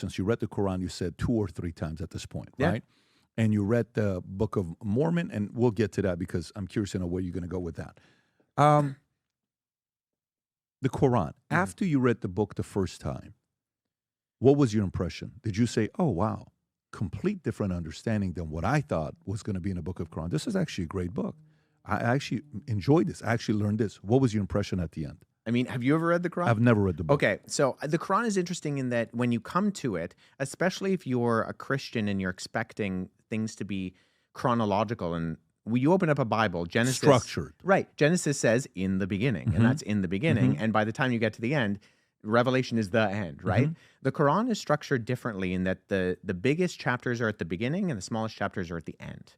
since you read the Quran, you said 2 or 3 times at this point, Yeah. right? And you read the Book of Mormon, and we'll get to that because I'm curious to know where you're going to go with that. Um, the Quran. After you read the book the first time, what was your impression? Did you say, "Oh wow, complete different understanding than what I thought was going to be in the Book of Quran. This is actually a great book. I actually enjoyed this. I actually learned this." What was your impression at the end? I mean, have you ever read the Quran? I've never read the book. Okay, so the Quran is interesting in that when you come to it, especially if you're a Christian and you're expecting things to be chronological, and when you open up a Bible, Genesis Structured. right? Genesis says in the beginning, and that's in the beginning, and by the time you get to the end, Revelation is the end, right? The Quran is structured differently in that the biggest chapters are at the beginning and the smallest chapters are at the end.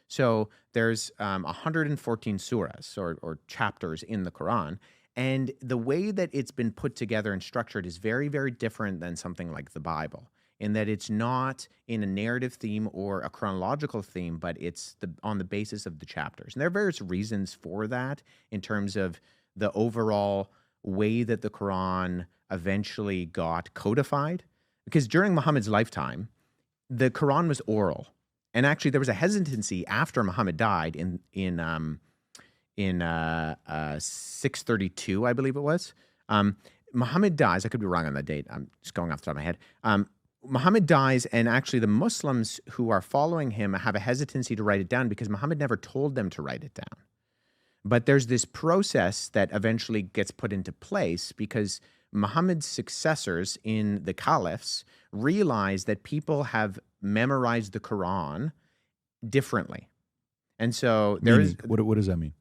So there's 114 surahs or chapters in the Quran. And the way that it's been put together and structured is very, very different than something like the Bible, in that it's not in a narrative theme or a chronological theme, but it's on the basis of the chapters. And there are various reasons for that in terms of the overall way that the Quran eventually got codified. Because during Muhammad's lifetime, the Quran was oral. And actually, there was a hesitancy after Muhammad died in 632, I believe it was. Muhammad dies. I could be wrong on that date. I'm just going off the top of my head. Muhammad dies, and actually the Muslims who are following him have a hesitancy to write it down because Muhammad never told them to write it down. But there's this process that eventually gets put into place because Muhammad's successors in the caliphs realize that people have memorized the Quran differently. And so there is... What does that mean?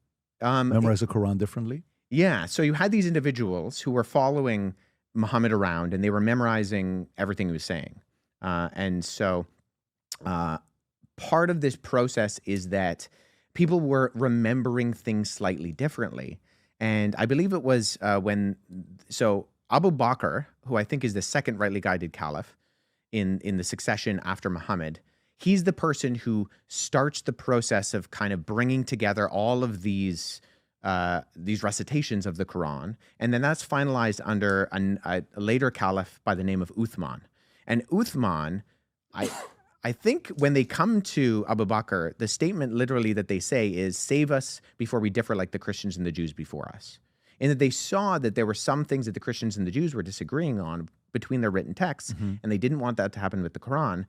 Memorize the Quran differently? Yeah. So you had these individuals who were following Muhammad around and they were memorizing everything he was saying. And so part of this process is that people were remembering things slightly differently. And I believe it was so Abu Bakr, who I think is the second rightly guided caliph in the succession after Muhammad, he's the person who starts the process of kind of bringing together all of these recitations of the Quran, and then that's finalized under a later caliph by the name of Uthman. And Uthman, I think when they come to Abu Bakr, the statement literally that they say is, "Save us before we differ like the Christians and the Jews before us." And that they saw that there were some things that the Christians and the Jews were disagreeing on between their written texts, and they didn't want that to happen with the Quran.